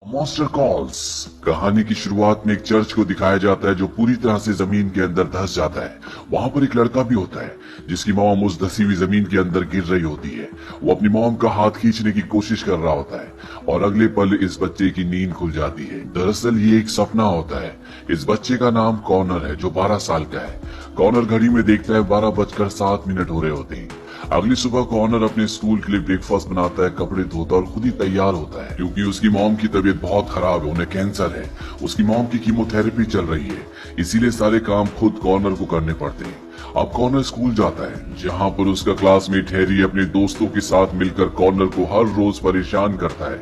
Monster calls. कहानी की शुरुआत में एक चर्च को दिखाया जाता है जो पूरी तरह से जमीन के अंदर धंस जाता है। वहां पर एक लड़का भी होता है जिसकी मॉम उस धसी हुई जमीन के अंदर गिर रही होती है। वो अपनी मॉम का हाथ खींचने की कोशिश कर रहा होता है और अगले पल इस बच्चे की नींद खुल जाती है। दरअसल ये एक सपना होता है। इस बच्चे का नाम कॉनर है जो 12 साल का है। कॉनर घड़ी में देखता है 12:07 हो रहे होते हैं। अगली सुबह कॉनर अपने स्कूल के लिए ब्रेकफास्ट बनाता है, कपड़े धोता और खुद ही तैयार होता है क्योंकि उसकी मॉम की तबीयत बहुत खराब है, उन्हें कैंसर है। उसकी मॉम की कीमोथेरेपी चल रही है, इसीलिए सारे काम खुद कॉनर को करने पड़ते हैं। अब कॉनर स्कूल जाता है जहाँ पर उसका क्लासमेट हैरी अपने दोस्तों के साथ मिलकर कॉनर को हर रोज परेशान करता है।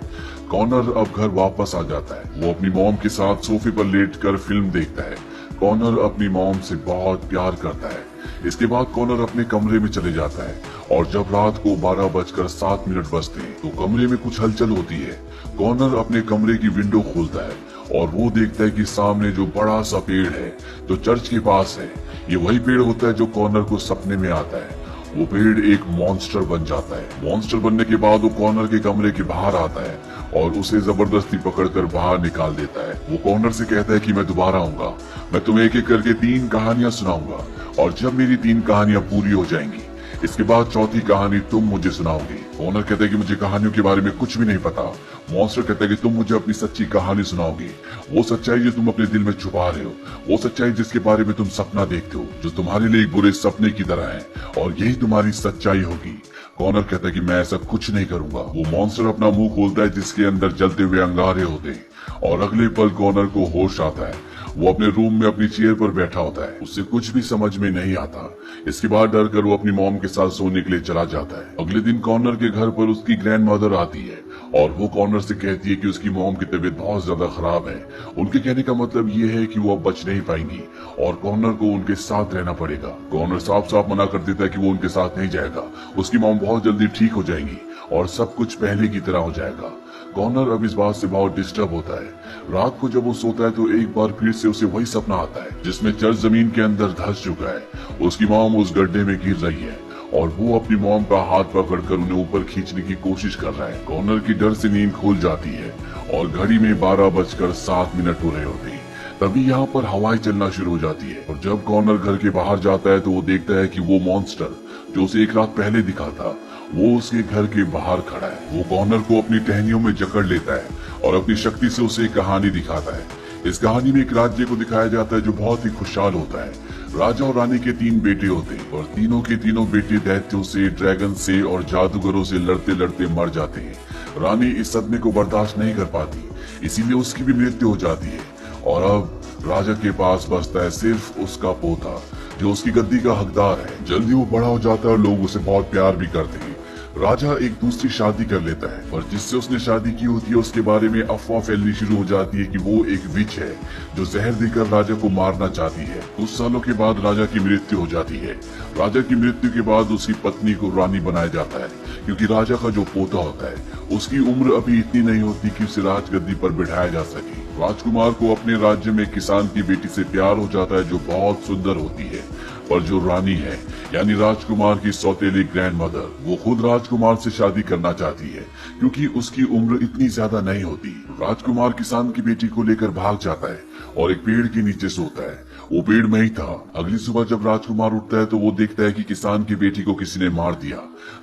कॉनर अब घर वापस आ जाता है। वो अपनी मॉम के साथ सोफे पर लेटकर फिल्म देखता है। कॉनर अपनी मॉम से बहुत प्यार करता है। इसके बाद कॉनर अपने कमरे में चले जाता है और जब रात को 12:07 बजते हैं तो कमरे में कुछ हलचल होती है। कॉनर अपने कमरे की विंडो खोलता है और वो देखता है कि सामने जो बड़ा सा पेड़ है जो चर्च के पास है, ये वही पेड़ होता है जो कॉनर को सपने में आता है। वो पेड़ एक मॉन्स्टर बन जाता है। मॉन्स्टर बनने के बाद वो कॉनर के कमरे के बाहर आता है और उसे जबरदस्ती पकड़कर बाहर निकाल देता है। वो कॉनर से कहता है कि मैं दोबारा आऊंगा, मैं तुम्हें एक एक करके 3 कहानियां सुनाऊंगा और जब मेरी 3 कहानियां पूरी हो जाएंगी इसके बाद चौथी कहानी तुम मुझे सुनाओगे। कॉनर कहता है कि मुझे कहानियों के बारे में कुछ भी नहीं पता। मॉन्स्टर कहता है कि तुम मुझे अपनी सच्ची कहानी सुनाओगे, वो सच्चाई जो तुम अपने दिल में छुपा रहे हो, वो सच्चाई जिसके बारे में तुम सपना देखते हो, जो तुम्हारे लिए एक बुरे सपने की तरह है और यही तुम्हारी सच्चाई होगी। कॉनर कहता है कि मैं ऐसा कुछ नहीं करूंगा। वो मॉन्स्टर अपना मुंह खोलता है जिसके अंदर जलते हुए अंगारे होते हैं और अगले पल कॉनर को होश आता है। वो अपने रूम में अपनी चेयर पर बैठा होता है, उसे कुछ भी समझ में नहीं आता। इसके बाद डर कर वो अपनी मॉम के साथ सोने के लिए चला जाता है। अगले दिन कॉनर के घर पर उसकी ग्रैंडमदर आती है और वो कॉनर से कहती है कि उसकी मॉम की तबीयत बहुत ज्यादा खराब है। उनके कहने का मतलब ये है कि वो अब बच नहीं पाएंगी और कॉनर को उनके साथ रहना पड़ेगा। कॉनर साफ साफ मना कर देता है कि वो उनके साथ नहीं जाएगा। उसकी मॉम बहुत जल्दी ठीक हो जाएंगी और सब कुछ पहले की तरह हो जाएगा। कॉनर अब इस बात से बहुत डिस्टर्ब होता है। रात को जब वो सोता है तो एक बार फिर से उसे वही सपना आता है जिसमें चर्च जमीन के अंदर धंस चुका है। उसकी मॉम उस गड्ढे में गिर रही है और वो अपनी मॉम का हाथ पकड़कर उन्हें ऊपर खींचने की कोशिश कर रहा है। कॉनर की डर से नींद खुल जाती है और घड़ी में 12:07 हो रहे होते हैं। तभी यहाँ पर हवाएं चलना शुरू हो जाती है और जब कॉनर घर के बाहर जाता है तो वो देखता है कि वो मॉन्स्टर जो उसे एक रात पहले दिखा था वो उसके घर के बाहर खड़ा है। वो कॉनर को अपनी टहनियों में जकड़ लेता है और अपनी शक्ति से उसे एक कहानी दिखाता है। इस कहानी में एक राज्य को दिखाया जाता है जो बहुत ही खुशहाल होता है। राजा और रानी के 3 बेटे होते हैं और तीनों के तीनों बेटे दैत्यों से, ड्रैगन से और जादूगरों से लड़ते लड़ते मर जाते हैं। रानी इस सदमे को बर्दाश्त नहीं कर पाती, इसीलिए उसकी भी मृत्यु हो जाती है और अब राजा के पास बचता है सिर्फ उसका पोता जो उसकी गद्दी का हकदार है। जल्दी वो बड़ा हो जाता है और लोग उसे बहुत प्यार भी करते हैं। राजा एक दूसरी शादी कर लेता है और जिससे उसने शादी की होती है उसके बारे में अफवाह फैलनी शुरू हो जाती है कि वो एक विच है जो जहर देकर राजा को मारना चाहती है। कुछ सालों के बाद राजा की मृत्यु हो जाती है। राजा की मृत्यु के बाद उसकी पत्नी को रानी बनाया जाता है क्योंकि राजा का जो पोता होता है उसकी उम्र अभी इतनी नहीं होती कि उसे राजगद्दी पर बिठाया जा सके। राजकुमार को अपने राज्य में किसान की बेटी से प्यार हो जाता है जो बहुत सुंदर होती है, पर जो रानी है यानी राजकुमार की सौतेली ग्रैंडमदर वो खुद राजकुमार से शादी करना चाहती है क्योंकि उसकी उम्र इतनी ज्यादा नहीं होती। राजकुमार किसान की बेटी को लेकर भाग जाता है और एक पेड़ के नीचे सोता है। वो पेड़ में ही था। अगली सुबह जब राजकुमार उठता है तो वो देखता है कि किसान की बेटी को किसी ने मार दिया।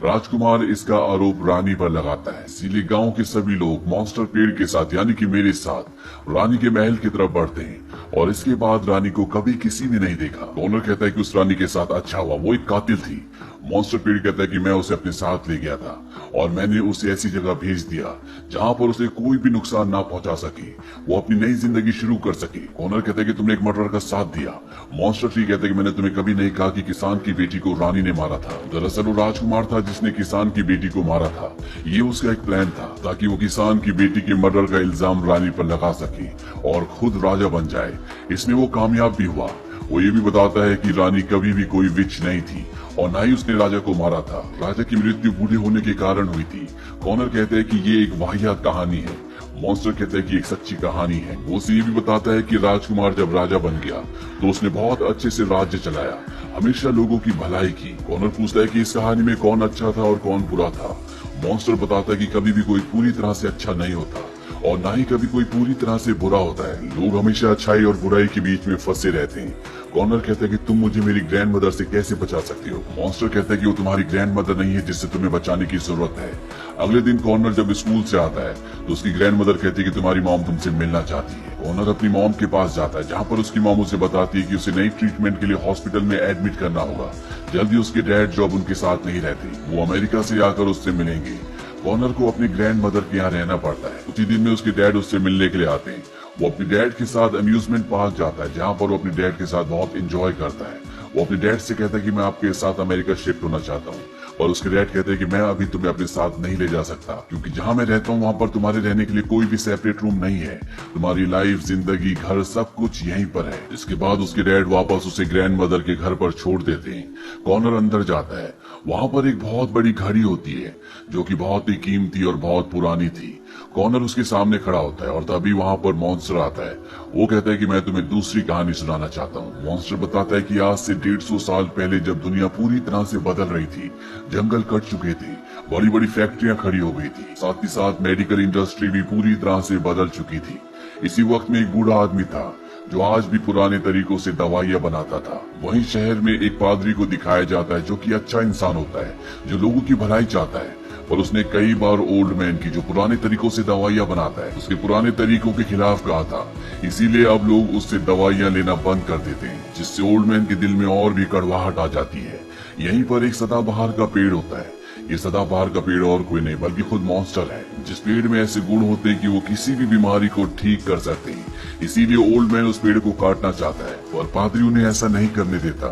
राजकुमार इसका आरोप रानी पर लगाता है, इसीलिए गांव के सभी लोग मॉन्स्टर पेड़ के साथ यानी कि मेरे साथ रानी के महल की तरफ बढ़ते हैं और इसके बाद रानी को कभी किसी ने नहीं देखा। कॉनर कहता है कि उस रानी के साथ अच्छा हुआ, वो एक कातिल थी। मॉन्स्टर पेड़ कहता है कि मैं उसे अपने साथ ले गया था और मैंने उसे ऐसी जगह भेज दिया जहाँ पर उसे कोई भी नुकसान ना पहुंचा सके, वो अपनी नई जिंदगी शुरू कर सके। कॉनर कहता है कि तुमने एक मर्डर का साथ दिया। मॉन्स्टर ट्री कहता है कि मैंने तुम्हें कभी नहीं कहा कि किसान की बेटी को रानी ने मारा था। दरअसल वो राजकुमार था जिसने किसान की बेटी को मारा था। ये उसका एक प्लान था ताकि वो किसान की बेटी के मर्डर का इल्जाम रानी पर लगा सके और खुद राजा बन जाए। इसमें वो कामयाब भी हुआ। वो ये भी बताता है कि रानी कभी भी कोई विच नहीं थी और न ही उसने राजा को मारा था। राजा की मृत्यु बूढ़े होने के कारण हुई थी। कॉनर कहते हैं कि ये एक वाहियात कहानी है। मॉन्स्टर कहता है कि एक सच्ची कहानी है। वो उसे ये भी बताता है कि राजकुमार जब राजा बन गया तो उसने बहुत अच्छे से राज्य चलाया, हमेशा लोगों की भलाई की। कॉनर पूछता है कि इस कहानी में कौन अच्छा था और कौन बुरा था। मॉन्स्टर बताता है कि कभी भी कोई पूरी तरह से अच्छा नहीं होता, और ना ही कभी कोई पूरी तरह से बुरा होता है। लोग हमेशा अच्छाई और बुराई के बीच में फंसे रहते हैं। कॉनर कहता है कि तुम मुझे मेरी ग्रैंड मदर से कैसे बचा सकते हो। मॉन्स्टर कहता है कि वो तुम्हारी ग्रैंड मदर नहीं है जिससे तुम्हें बचाने की जरूरत है। अगले दिन कॉनर जब स्कूल से आता है तो उसकी ग्रैंड मदर कहती है कि तुम्हारी मॉम तुमसे मिलना चाहती है। कॉनर अपनी मॉम के पास जाता है जहाँ पर उसकी मॉम उसे बताती है कि उसे नई ट्रीटमेंट के लिए हॉस्पिटल में एडमिट करना होगा। जल्दी उसके डैड जो अब उनके साथ नहीं रहते वो अमेरिका से आकर उससे मिलेंगे। कॉनर को अपनी ग्रैंड मदर के यहाँ रहना पड़ता है। उसी दिन में उसके डैड उससे मिलने के लिए आते हैं। वो अपने डैड के साथ अम्यूजमेंट पार्क जाता है जहाँ पर वो अपने डैड के साथ बहुत एंजॉय करता है। वो अपने डैड से कहता है कि मैं आपके साथ अमेरिका शिफ्ट होना चाहता हूँ और उसके डैड कहते हैं कि मैं अभी तुम्हें अपने साथ नहीं ले जा सकता क्योंकि जहाँ मैं रहता हूँ वहाँ पर तुम्हारे रहने के लिए कोई भी सेपरेट रूम नहीं है। तुम्हारी लाइफ, जिंदगी, घर सब कुछ यहीं पर है। इसके बाद उसके डैड वापस उसे ग्रैंड मदर के घर पर छोड़ देते हैं। कॉनर अंदर जाता है। वहाँ पर एक बहुत बड़ी घड़ी होती है जो कि बहुत ही कीमती और बहुत पुरानी थी। कॉनर उसके सामने खड़ा होता है और तभी वहाँ पर मॉन्स्टर आता है। वो कहता है कि मैं तुम्हें दूसरी कहानी सुनाना चाहता हूँ। मॉन्स्टर बताता है कि आज से 150 साल पहले जब दुनिया पूरी तरह से बदल रही थी, जंगल कट चुके थे, बड़ी बड़ी फैक्ट्रियां खड़ी हो गई थी, साथ ही साथ मेडिकल इंडस्ट्री भी पूरी तरह से बदल चुकी थी। इसी वक्त में एक बूढ़ा आदमी था जो आज भी पुराने तरीकों से दवाइयां बनाता था। वहीं शहर में एक पादरी को दिखाया जाता है जो कि अच्छा इंसान होता है, जो लोगों की भलाई चाहता है, पर उसने कई बार ओल्ड मैन की जो पुराने तरीकों से दवाइयां बनाता है उसके पुराने तरीकों के खिलाफ कहा था। इसीलिए अब लोग उससे दवाइयां लेना बंद कर देते हैं, जिससे ओल्ड मैन के दिल में और भी कड़वाहट आ जाती है। यहीं पर एक सदाबहार का पेड़ होता है। ये सदाबहार का पेड़ और कोई नहीं बल्कि खुद मॉन्स्टर है, जिस पेड़ में ऐसे गुण होते हैं कि वो किसी भी बीमारी को ठीक कर सकते हैं। इसीलिए ओल्ड मैन उस पेड़ को काटना चाहता है और पादरी उन्हें ऐसा नहीं करने देता।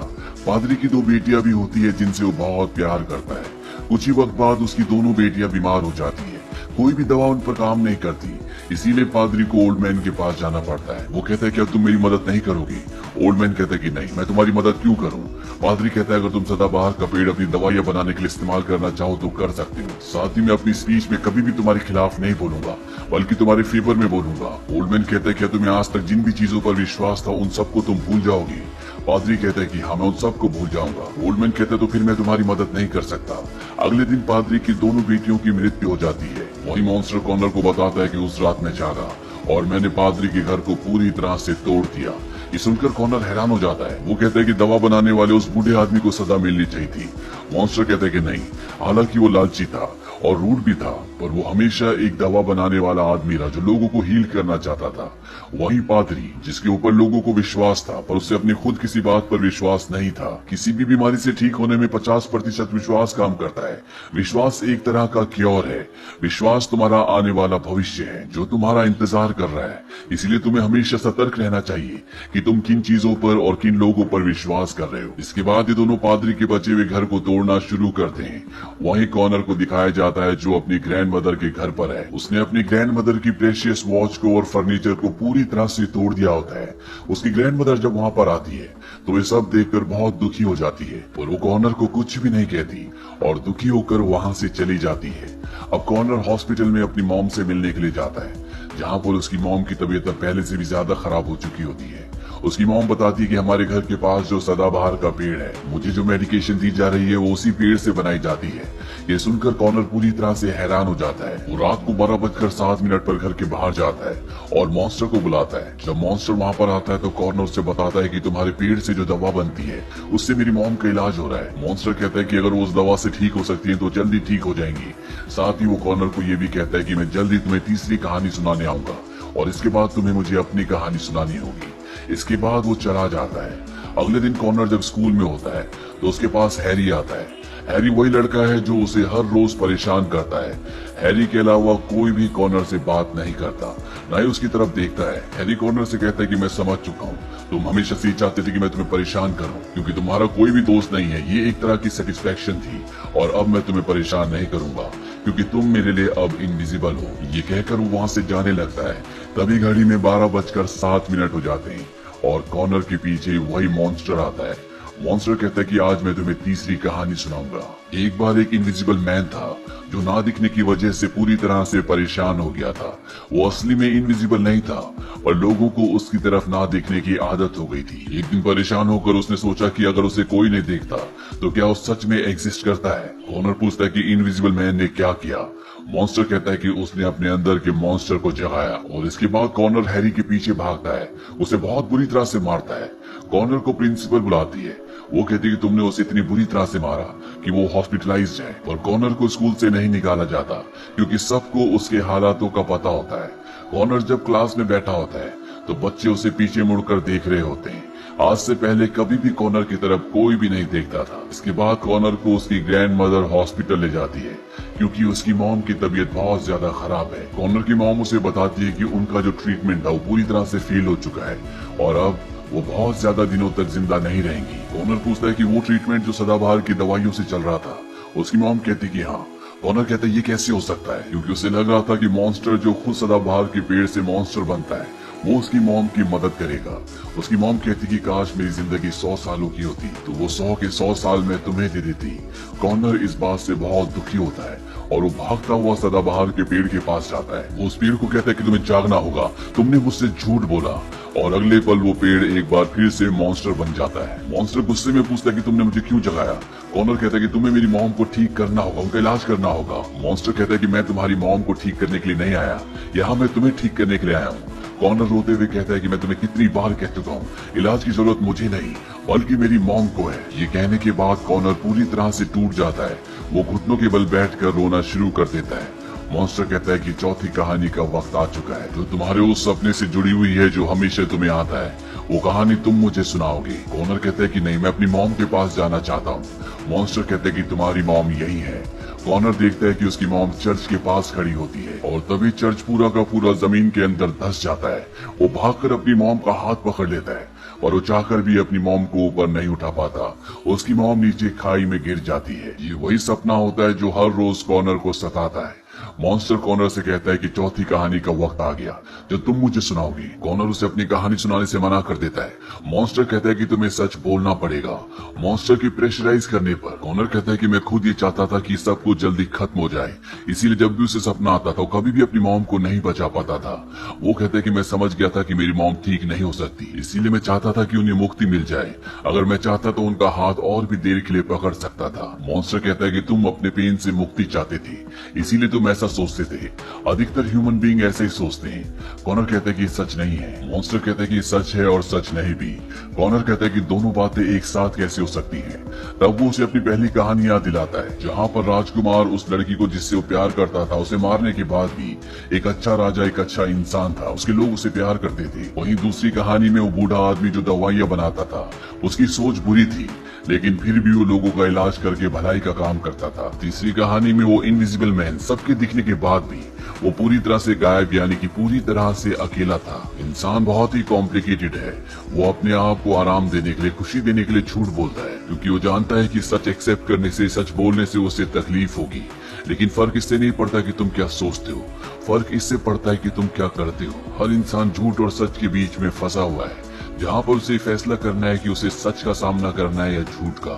पादरी की 2 बेटियां भी होती है जिनसे वो बहुत प्यार करता है। कुछ ही वक्त बाद उसकी दोनों बेटियां बीमार हो जाती है। कोई भी दवा उन पर काम नहीं करती। इसीलिए पादरी को ओल्ड मैन के पास जाना पड़ता है। वो कहता है कि अब तुम मेरी मदद नहीं करोगी। ओल्ड मैन कहता है कि नहीं, मैं तुम्हारी मदद क्यों करूं। पादरी कहता है अगर तुम सदाबहार का पेड़ अपनी दवाइयां बनाने के लिए इस्तेमाल करना चाहो तो कर सकते हो। साथ ही मैं अपनी स्पीच में कभी भी तुम्हारे खिलाफ नहीं बोलूंगा बल्कि तुम्हारे फेवर में बोलूंगा। ओल्ड मैन कहता है क्या तुम्हें आज तक जिन भी चीजों पर विश्वास था उन सबको तुम भूल जाओगे। पादरी कहता है कि हाँ, मैं उन सबको भूल जाऊंगा। ओल्ड मैन कहता है तो फिर मैं तुम्हारी मदद नहीं कर सकता। अगले दिन पादरी की दोनों बेटियों की मृत्यु हो जाती है। वही मॉन्स्टर कॉनर को बताता है कि उस रात में जागा और मैंने पादरी के घर को पूरी तरह से तोड़ दिया। ये सुनकर कॉनर हैरान हो जाता है। वो कहता है कि दवा बनाने वाले उस बूढ़े आदमी को सजा मिलनी चाहिए थी। मॉन्स्टर कहता है कि नहीं, हालांकि वो लालची था और रूड भी था, पर वो हमेशा एक दवा बनाने वाला आदमी रहा जो लोगों को हील करना चाहता था। वही पादरी जिसके ऊपर लोगों को विश्वास था पर उसे अपनी खुद किसी बात पर विश्वास नहीं था। किसी भी बीमारी से ठीक होने में 50% विश्वास काम करता है। विश्वास एक तरह का क्योर है। विश्वास तुम्हारा आने वाला भविष्य है जो तुम्हारा इंतजार कर रहा है। इसलिए तुम्हें हमेशा सतर्क रहना चाहिए कि तुम किन चीजों पर और किन लोगों पर विश्वास कर रहे हो। इसके बाद ये दोनों पादरी के बचे हुए घर को तोड़ना शुरू करते हैं। वहीं कॉनर को दिखाया जाता है जो अपनी ग्रैंड मदर के घर पर है। उसने अपनी ग्रैंड मदर की प्रेशियस वॉच को और फर्नीचर को पूरी तरह से तोड़ दिया होता है। उसकी ग्रैंड मदर जब वहाँ पर आती है तो वे सब देखकर बहुत दुखी हो जाती है, पर वो कॉनर को कुछ भी नहीं कहती और दुखी होकर वहाँ से चली जाती है। अब कॉनर हॉस्पिटल में अपनी मॉम से मिलने के लिए जाता है, जहाँ पर उसकी मॉम की तबीयत पहले से भी ज्यादा खराब हो चुकी होती है। उसकी मॉम बताती है कि हमारे घर के पास जो सदाबहार का पेड़ है, मुझे जो मेडिकेशन दी जा रही है वो उसी पेड़ से बनाई जाती है। ये सुनकर कॉनर पूरी तरह से हैरान हो जाता है। वो रात को 12:07 पर घर के बाहर जाता है और मॉन्स्टर को बुलाता है। जब मॉन्स्टर वहाँ पर आता है तो कॉर्नर से बताता है कि तुम्हारे पेड़ से जो दवा बनती है उससे मेरी मॉम का इलाज हो रहा है। मॉन्स्टर कहता है कि अगर वो उस दवा से ठीक हो सकती है तो जल्दी ठीक हो जाएंगी। साथ ही वो कॉर्नर को ये भी कहता है कि मैं जल्दी तुम्हें तीसरी कहानी सुनाने आऊंगा और इसके बाद तुम्हें मुझे अपनी कहानी सुनानी होगी। इसके बाद वो चला जाता है। अगले दिन कॉर्नर जब स्कूल में होता है तो उसके पास हैरी आता है। हैरी वही लड़का है जो उसे हर रोज परेशान करता है। हैरी के अलावा कोई भी कॉर्नर से बात नहीं करता, ना ही उसकी तरफ देखता है। हैरी कॉर्नर से कहता है कि मैं समझ चुका हूँ, तुम हमेशा से चाहते थे कि मैं तुम्हें परेशान करूं क्योंकि तुम्हारा कोई भी दोस्त नहीं है। ये एक तरह की सेटिस्फेक्शन थी और अब मैं तुम्हें परेशान नहीं करूंगा क्योंकि तुम मेरे लिए अब इनविजिबल हो। ये कहकर वो वहाँ से जाने लगता है। तभी घड़ी में 12:07 हो जाते हैं और कॉर्नर के पीछे वही मॉन्स्टर आता है। मॉन्स्टर कहता है कि आज मैं तुम्हें तीसरी कहानी सुनाऊंगा। एक बार एक इनविजिबल मैन था जो ना दिखने की वजह से पूरी तरह से परेशान हो गया था। वो असली में इनविजिबल नहीं था, पर लोगों को उसकी तरफ ना देखने की आदत हो गई थी। एक दिन परेशान होकर उसने सोचा कि अगर उसे कोई नहीं देखता तो क्या वो सच में एग्जिस्ट करता है। कॉनर पूछता है कि इनविजिबल मैन ने क्या किया। मॉन्स्टर कहता है कि उसने अपने अंदर के मॉन्स्टर को जगाया, और इसके बाद कॉनर हैरी के पीछे भागता है, उसे बहुत बुरी तरह से मारता है। कॉनर को प्रिंसिपल बुलाती है। वो कहती है कि तुमने उसे इतनी बुरी तरह से मारा कि वो हॉस्पिटलाइज्ड है। और कॉनर को स्कूल से नहीं निकाला जाता क्योंकि सबको उसके हालातों का पता होता है। कॉनर जब क्लास में बैठा होता है तो बच्चे उसे पीछे मुड़कर देख रहे होते हैं। आज से पहले कभी भी कॉनर की तरफ कोई भी नहीं देखता था। इसके बाद कॉनर को उसकी ग्रैंड मदर हॉस्पिटल ले जाती है क्योंकि उसकी मॉम की तबीयत बहुत ज्यादा खराब है। कॉनर की मॉम उसे बताती है कि उनका जो ट्रीटमेंट था वो पूरी तरह से फेल हो चुका है और अब वो बहुत ज्यादा दिनों तक जिंदा नहीं रहेंगी। कॉनर पूछता है कि वो ट्रीटमेंट जो सदाबहार की दवाइयों से चल रहा था। उसकी मॉम कहती कि हाँ। कॉनर कहता है ये कैसे हो सकता है, क्योंकि उसे लग रहा था कि मॉन्स्टर जो खुद सदाबहार के पेड़ से मॉन्स्टर बनता है वो उसकी मॉम की मदद करेगा। उसकी मॉम कहती कि काश मेरी जिंदगी 100 सालों की होती तो वो 100 के 100 साल में तुम्हें दे देती। कॉनर इस बात से बहुत दुखी होता है और वो भागता हुआ सदाबहार के पेड़ के पास जाता है। वो उस पेड़ को कहता है कि तुम्हें जागना होगा, तुमने मुझसे झूठ बोला। और अगले पल वो पेड़ एक बार फिर से मॉन्स्टर बन जाता है। मॉन्स्टर गुस्से में पूछता है कि तुमने मुझे क्यों जगाया। कॉनर कहता है कि तुम्हें मेरी मॉम को ठीक करना होगा, उनका इलाज करना होगा। मॉन्स्टर कहता है कि मैं तुम्हारी मॉम को ठीक करने के लिए नहीं आया, यहाँ मैं तुम्हें ठीक करने के लिए आया हूँ। कॉनर रोते हुए कहता है कि मैं तुम्हें कितनी बार कह चुका हूँ, इलाज की जरूरत मुझे नहीं बल्कि मेरी मॉम को है। ये कहने के बाद कॉनर पूरी तरह से टूट जाता है। वो घुटनों के बल बैठकर रोना शुरू कर देता है। मॉन्स्टर कहता है कि चौथी कहानी का वक्त आ चुका है, जो तुम्हारे उस सपने से जुड़ी हुई है जो हमेशा तुम्हें आता है। वो कहानी तुम मुझे सुनाओगे। कॉनर कहता है कि नहीं, मैं अपनी मॉम के पास जाना चाहता हूँ। मॉन्स्टर कहता है कि तुम्हारी मॉम यही है। कॉनर देखता है कि उसकी मॉम चर्च के पास खड़ी होती है और तभी चर्च पूरा का पूरा जमीन के अंदर धंस जाता है। वो भागकर अपनी मॉम का हाथ पकड़ लेता है और वो चाहकर भी अपनी मॉम को ऊपर नहीं उठा पाता। उसकी मॉम नीचे खाई में गिर जाती है। ये वही सपना होता है जो हर रोज कॉनर को सताता है। मॉन्स्टर कॉनर से कहता है कि चौथी कहानी का वक्त आ गया जो तुम मुझे सुनाओगी। कॉनर उसे अपनी कहानी सुनाने से मना कर देता है। मॉन्स्टर कहता है कि तुम्हें सच बोलना पड़ेगा। मॉन्स्टर की प्रेशराइज करने पर कॉनर कहता है कि मैं खुद ये चाहता था कि सब कुछ जल्दी खत्म हो जाए, इसीलिए जब भी उसे सपना आता था वो कभी भी अपनी मॉम को नहीं बचा पाता था। वो कहता है कि मैं समझ गया था कि मेरी मॉम ठीक नहीं हो सकती, इसीलिए मैं चाहता था कि उन्हें मुक्ति मिल जाए। अगर मैं चाहता तो उनका हाथ और भी देर के लिए पकड़ सकता था। मॉन्स्टर कहता है कि तुम अपने पेन से मुक्ति चाहते थे, इसीलिए तुम ऐसा सोचते थे। अधिकतर ह्यूमन बीइंग ऐसे ही सोचते हैं। कॉनर कहता है कि सच नहीं है। मॉन्स्टर कहता है कि सच है और सच नहीं भी। कॉनर कहता है कि दोनों बातें एक साथ कैसे हो सकती हैं। तब वो उसे अपनी पहली कहानी याद दिलाता है, जहाँ पर राजकुमार उस लड़की को जिससे वो प्यार करता था उसे मारने के बाद भी एक अच्छा राजा, एक अच्छा इंसान था, उसके लोग उसे प्यार करते थे। वहीं दूसरी कहानी में वो बूढ़ा आदमी जो दवाइयां बनाता था, उसकी सोच बुरी थी लेकिन फिर भी वो लोगों का इलाज करके भलाई का काम करता था। तीसरी कहानी में वो इनविजिबल मैन, सबके दिखने के बाद भी वो पूरी तरह से गायब, यानी कि पूरी तरह से अकेला था। इंसान बहुत ही कॉम्प्लिकेटेड है। वो अपने आप को आराम देने के लिए, खुशी देने के लिए झूठ बोलता है क्योंकि वो जानता है कि सच एक्सेप्ट करने से, सच बोलने से उसे तकलीफ होगी। लेकिन फर्क इससे नहीं पड़ता कि तुम क्या सोचते हो, फर्क इससे पड़ता है कि तुम क्या करते हो। हर इंसान झूठ और सच के बीच में फंसा हुआ है, जहाँ पर उसे फैसला करना है कि उसे सच का सामना करना है या झूठ का।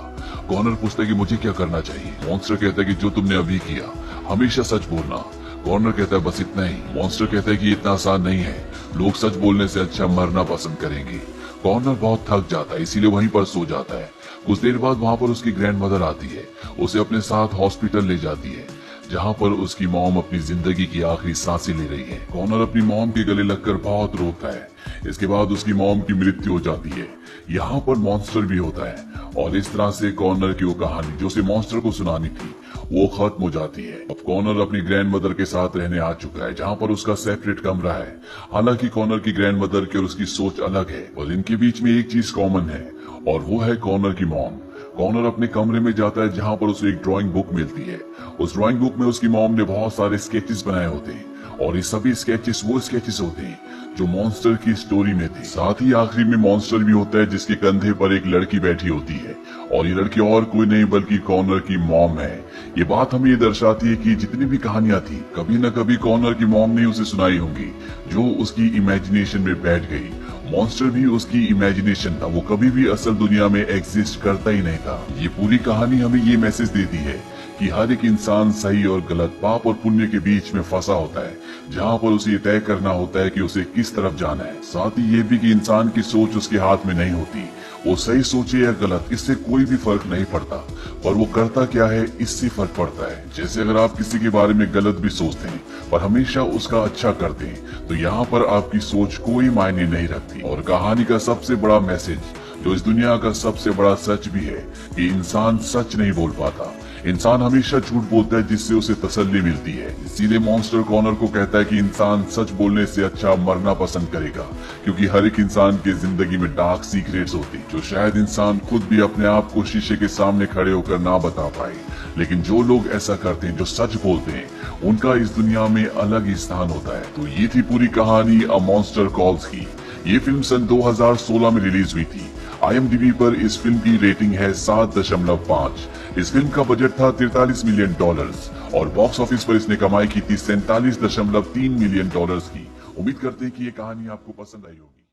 कॉनर पूछता है कि मुझे क्या करना चाहिए। मॉन्स्टर कहता है कि जो तुमने अभी किया, हमेशा सच बोलना। कॉनर कहता है बस इतना ही। मॉन्स्टर कहता है कि इतना आसान नहीं है, लोग सच बोलने से अच्छा मरना पसंद करेंगे। कॉनर बहुत थक जाता है, इसीलिए वहीं पर सो जाता है। कुछ देर बाद वहाँ पर उसकी ग्रैंड मदर आती है, उसे अपने साथ हॉस्पिटल ले जाती है, जहाँ पर उसकी मॉम अपनी जिंदगी की आखिरी सांसें ले रही है। कॉनर अपनी मॉम के गले लगकर बहुत रोता है। इसके बाद उसकी मॉम की मृत्यु हो जाती है। यहाँ पर मॉन्स्टर भी होता है और इस तरह से कॉनर की वो कहानी जो उसे मॉन्स्टर को सुनानी थी वो खत्म हो जाती है। अब कॉनर अपनी ग्रैंड मदर के साथ रहने आ चुका है, जहाँ पर उसका सेपरेट कमरा है। हालांकि कॉनर की ग्रैंड मदर की और उसकी सोच अलग है, और इनके बीच में एक चीज कॉमन है और वो है कॉनर की मॉम। कॉनर अपने कमरे में जाता है, जहाँ पर उसे एक ड्राइंग बुक मिलती है। उस ड्राइंग बुक में उसकी मॉम ने बहुत सारे स्केचेस बनाए होते हैं और ये सभी स्केचेस वो स्केचेस होते हैं जो मॉन्स्टर की स्टोरी में थे। साथ ही आखिरी में मॉन्स्टर भी होता है, जिसके कंधे पर एक लड़की बैठी होती है और ये लड़की और कोई नहीं बल्कि कॉनर की मॉम है। ये बात हमें ये दर्शाती है कि जितनी भी कहानियां थी, कभी न कभी कॉनर की मॉम ने उसे सुनाई होंगी, जो उसकी इमेजिनेशन में बैठ गई। मॉन्स्टर भी उसकी इमेजिनेशन था, वो कभी भी असल दुनिया में एग्जिस्ट करता ही नहीं था। ये पूरी कहानी हमें ये मैसेज देती है कि हर एक इंसान सही और गलत, पाप और पुण्य के बीच में फंसा होता है, जहाँ पर उसे तय करना होता है कि उसे किस तरफ जाना है। साथ ही ये भी कि इंसान की सोच उसके हाथ में नहीं होती, वो सही सोचे या गलत इससे कोई भी फर्क नहीं पड़ता, पर वो करता क्या है इससे फर्क पड़ता है। जैसे अगर आप किसी के बारे में गलत भी सोचते हैं पर हमेशा उसका अच्छा करते हैं, तो यहाँ पर आपकी सोच कोई मायने नहीं रखती। और कहानी का सबसे बड़ा मैसेज, जो इस दुनिया का सबसे बड़ा सच भी है, कि इंसान सच नहीं बोल पाता। इंसान हमेशा झूठ बोलता है जिससे उसे तसल्ली मिलती है। इसीलिए मॉन्स्टर कॉर्नर को कहता है कि इंसान सच बोलने से अच्छा मरना पसंद करेगा, क्योंकि हर एक इंसान की जिंदगी में डार्क सीक्रेट्स होती, जो शायद इंसान खुद भी अपने आप को शीशे के सामने खड़े होकर ना बता पाए। लेकिन जो लोग ऐसा करते हैं, जो सच बोलते हैं, उनका इस दुनिया में अलग ही स्थान होता है। तो ये थी पूरी कहानी अ मॉन्स्टर कॉल्स की। ये फिल्म सन 2016 में रिलीज हुई थी। IMDb पर इस फिल्म की रेटिंग है 7.5। इस फिल्म का बजट था $43 मिलियन और बॉक्स ऑफिस पर इसने कमाई की थी $47.3 मिलियन की। उम्मीद करते हैं कि ये कहानी आपको पसंद आई होगी।